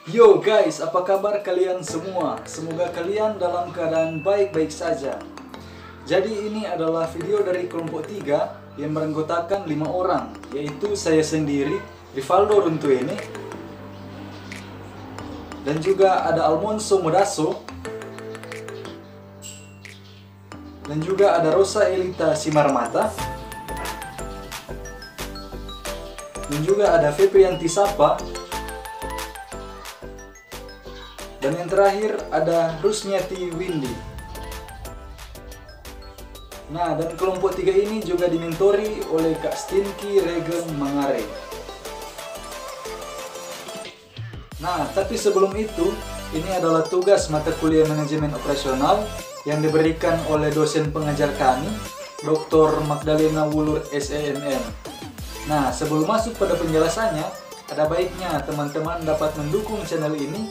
Yo guys, apa kabar kalian semua? Semoga kalian dalam keadaan baik-baik saja. Jadi ini adalah video dari kelompok 3 yang beranggotakan 5 orang, yaitu saya sendiri, Rivaldo Runtuene, dan juga ada Almonso Modaso, dan juga ada Rosa Elita Simarmata, dan juga ada Febrianti Sapa, dan yang terakhir ada Rusniati Windy. Nah, dan kelompok 3 ini juga dimentori oleh Kak Stinky Regen Mangare. Nah, tapi sebelum itu, ini adalah tugas mata kuliah manajemen operasional yang diberikan oleh dosen pengajar kami, Dr. Magdalena Wulur SENM. Nah, sebelum masuk pada penjelasannya, ada baiknya teman-teman dapat mendukung channel ini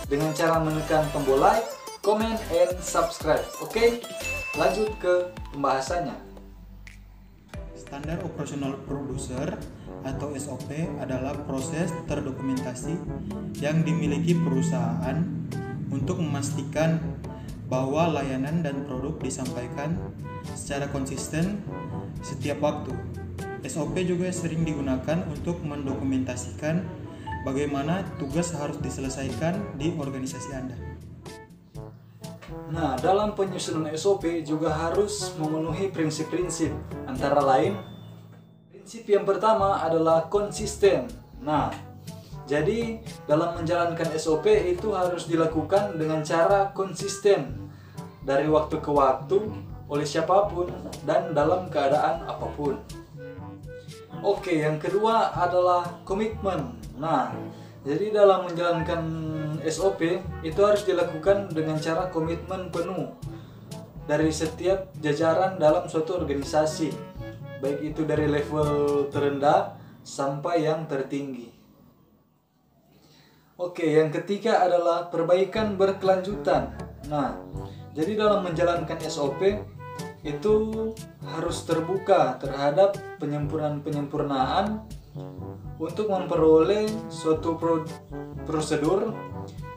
dengan cara menekan tombol like, comment, and subscribe. Oke, lanjut ke pembahasannya. Standar Operational Producer atau SOP adalah proses terdokumentasi yang dimiliki perusahaan untuk memastikan bahwa layanan dan produk disampaikan secara konsisten setiap waktu. SOP juga sering digunakan untuk mendokumentasikan bagaimana tugas harus diselesaikan di organisasi Anda. Nah, dalam penyusunan SOP juga harus memenuhi prinsip-prinsip. Antara lain, prinsip yang pertama adalah konsisten. Nah, jadi dalam menjalankan SOP itu harus dilakukan dengan cara konsisten dari waktu ke waktu oleh siapapun dan dalam keadaan apapun. Oke, yang kedua adalah komitmen. Nah, jadi dalam menjalankan SOP itu harus dilakukan dengan cara komitmen penuh dari setiap jajaran dalam suatu organisasi, baik itu dari level terendah sampai yang tertinggi. Oke, yang ketiga adalah perbaikan berkelanjutan. Nah, jadi dalam menjalankan SOP itu harus terbuka terhadap penyempurnaan untuk memperoleh suatu prosedur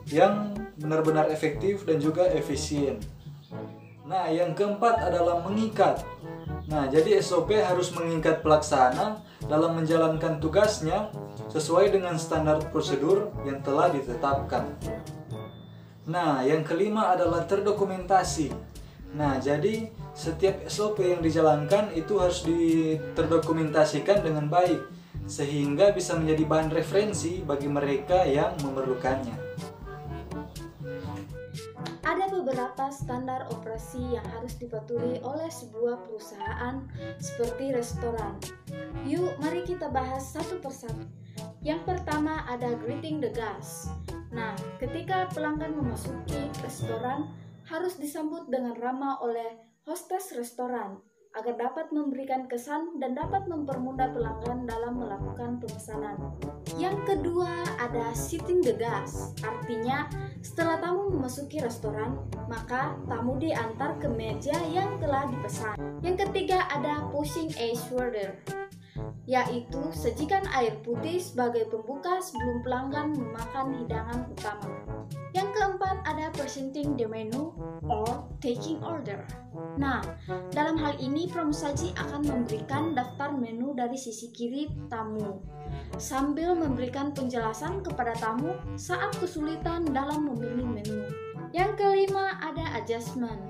yang benar-benar efektif dan juga efisien. Nah, yang keempat adalah mengikat. Nah, jadi SOP harus mengikat pelaksana dalam menjalankan tugasnya sesuai dengan standar prosedur yang telah ditetapkan. Nah, yang kelima adalah terdokumentasi. Nah, jadi setiap SOP yang dijalankan itu harus terdokumentasikan dengan baik sehingga bisa menjadi bahan referensi bagi mereka yang memerlukannya. Ada beberapa standar operasi yang harus dipatuhi oleh sebuah perusahaan seperti restoran. Yuk, mari kita bahas satu persatu. Yang pertama ada greeting the guest. Nah, ketika pelanggan memasuki restoran, harus disambut dengan ramah oleh hostess restoran agar dapat memberikan kesan dan dapat mempermudah pelanggan dalam melakukan pemesanan. Yang kedua ada sitting the guest, artinya setelah tamu memasuki restoran, maka tamu diantar ke meja yang telah dipesan. Yang ketiga ada pushing a shoulder, yaitu sajikan air putih sebagai pembuka sebelum pelanggan memakan hidangan utama. Yang keempat ada presenting the menu or taking order. Nah, dalam hal ini pramusaji akan memberikan daftar menu dari sisi kiri tamu sambil memberikan penjelasan kepada tamu saat kesulitan dalam memilih menu. Yang kelima ada adjustment,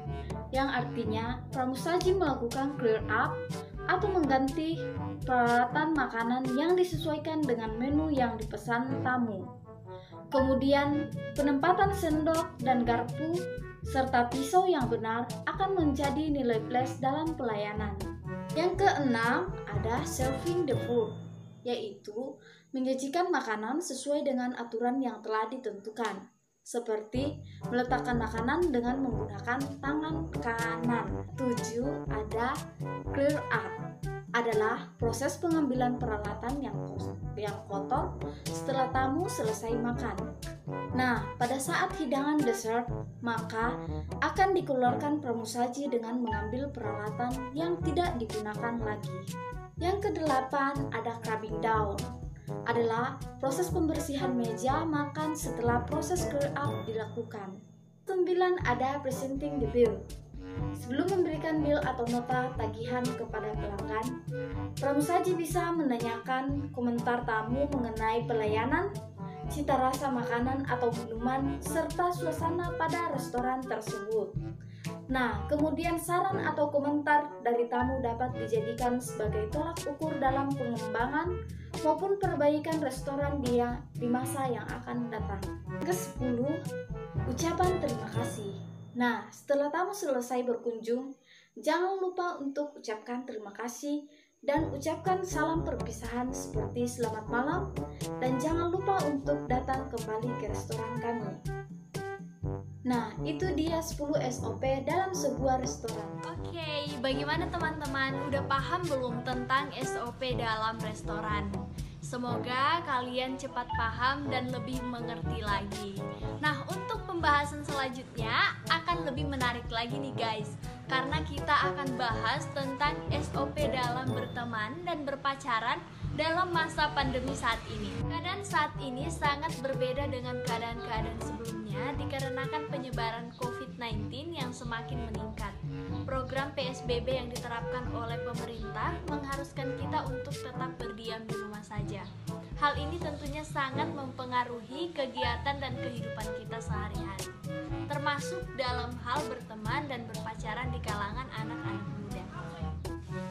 yang artinya pramusaji melakukan clear up atau mengganti peralatan makanan yang disesuaikan dengan menu yang dipesan tamu. Kemudian, penempatan sendok dan garpu serta pisau yang benar akan menjadi nilai plus dalam pelayanan. Yang keenam ada serving the food, yaitu menyajikan makanan sesuai dengan aturan yang telah ditentukan, seperti meletakkan makanan dengan menggunakan tangan kanan. 7 ada clear up, adalah proses pengambilan peralatan yang kotor setelah tamu selesai makan. Nah, pada saat hidangan dessert, maka akan dikeluarkan pramusaji dengan mengambil peralatan yang tidak digunakan lagi. Yang kedelapan ada crumbing down, adalah proses pembersihan meja makan setelah proses clear up dilakukan. 9. Ada presenting the bill. Sebelum memberikan bill atau nota tagihan kepada pelanggan, pramusaji bisa menanyakan komentar tamu mengenai pelayanan, cita rasa makanan atau minuman, serta suasana pada restoran tersebut. Nah, kemudian saran atau komentar dari tamu dapat dijadikan sebagai tolak ukur dalam pengembangan maupun perbaikan restoran di masa yang akan datang. Ke-10, ucapan terima kasih. Nah, setelah tamu selesai berkunjung, jangan lupa untuk ucapkan terima kasih dan ucapkan salam perpisahan seperti selamat malam, dan jangan lupa untuk datang kembali ke restoran kami. Nah, itu dia 10 SOP dalam sebuah restoran. Oke, bagaimana teman-teman? Udah paham belum tentang SOP dalam restoran? Semoga kalian cepat paham dan lebih mengerti lagi. Nah, untuk pembahasan selanjutnya akan lebih menarik lagi nih guys, karena kita akan bahas tentang SOP dalam berteman dan berpacaran dalam masa pandemi saat ini. Keadaan saat ini sangat berbeda dengan keadaan-keadaan sebelumnya dikarenakan penyebaran COVID-19 yang semakin meningkat. Program PSBB yang diterapkan oleh pemerintah mengharuskan kita untuk tetap berdiam di rumah saja. Hal ini tentunya sangat mempengaruhi kegiatan dan kehidupan kita sehari-hari, termasuk dalam hal berteman dan berpacaran di kalangan anak-anak muda.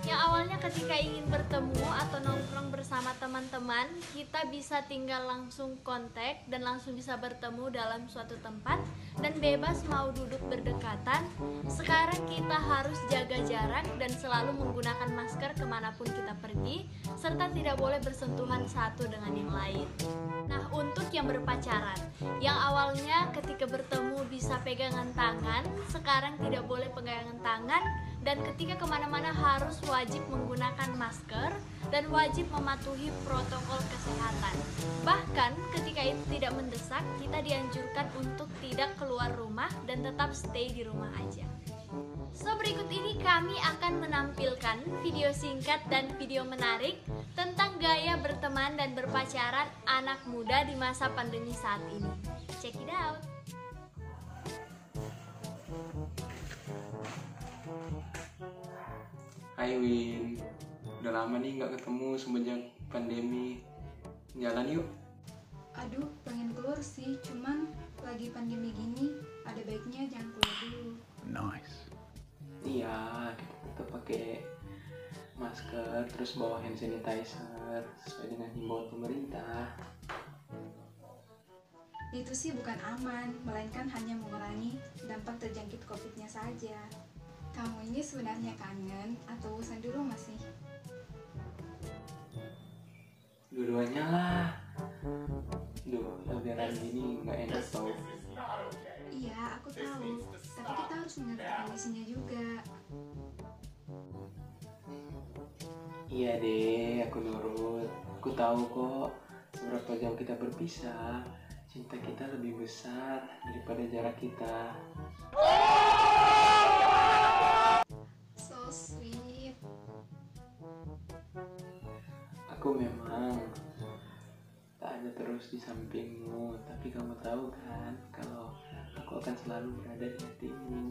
Yang awalnya ketika ingin bertemu atau nongkrong bersama teman-teman, kita bisa tinggal langsung kontak dan langsung bisa bertemu dalam suatu tempat dan bebas mau duduk berdekatan. Sekarang kita harus jaga jarak dan selalu menggunakan masker kemanapun kita pergi, serta tidak boleh bersentuhan satu dengan yang lain. Nah, untuk yang berpacaran, yang awalnya ketika bertemu bisa pegangan tangan, sekarang tidak boleh pegangan tangan, dan ketika kemana-mana harus wajib menggunakan masker dan wajib mematuhi protokol kesehatan. Bahkan ketika itu tidak mendesak, kita dianjurkan untuk tidak keluar rumah dan tetap stay di rumah aja. So, berikut ini kami akan menampilkan video singkat dan video menarik tentang gaya berteman dan berpacaran anak muda di masa pandemi saat ini. Check it out! Hai Win, udah lama nih nggak ketemu semenjak pandemi. Jalan yuk. Aduh, pengen keluar sih, cuman lagi pandemi gini, ada baiknya jangan keluar dulu. Nice. Iya, kita tetap pakai masker, terus bawa hand sanitizer sesuai dengan himbauan pemerintah. Itu sih bukan aman, melainkan hanya mengurangi dampak terjangkit COVID-nya saja. Kamu ini sebenarnya kangen atau bosan dulu masih? Dua-duanya lah. Duh, lebaran gini nggak enak tau. Iya, aku tahu. Tapi kita harus mengerti kondisinya juga. Iya deh, aku nurut. Aku tahu kok seberapa jauh kita berpisah, cinta kita lebih besar daripada jarak kita. So sweet. Aku memang tak ada terus di sampingmu, tapi kamu tahu kan kalau aku akan selalu berada di hatimu.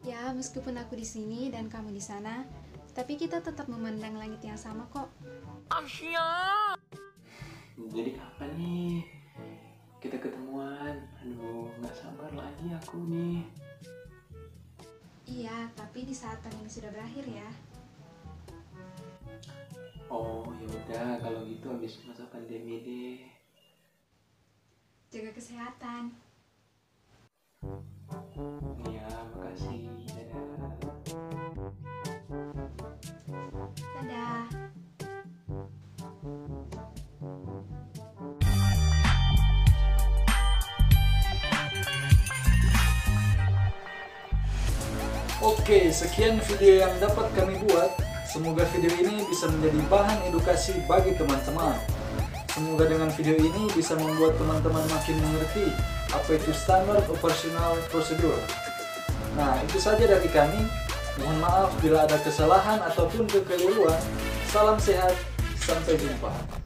Ya, meskipun aku di sini dan kamu di sana, tapi kita tetap memandang langit yang sama kok. Jadi kapan nih kita ketemuan? Aduh, nggak sabar lagi aku nih. Iya, tapi di saat pandemi sudah berakhir ya. Oh, yaudah kalau gitu habis masa pandemi deh. Jaga kesehatan. Iya, makasih. Dadah. Dadah. Oke, sekian video yang dapat kami buat. Semoga video ini bisa menjadi bahan edukasi bagi teman-teman. Semoga dengan video ini bisa membuat teman-teman makin mengerti apa itu standar operasional prosedur. Nah, itu saja dari kami. Mohon maaf bila ada kesalahan ataupun kekeliruan. Salam sehat, sampai jumpa.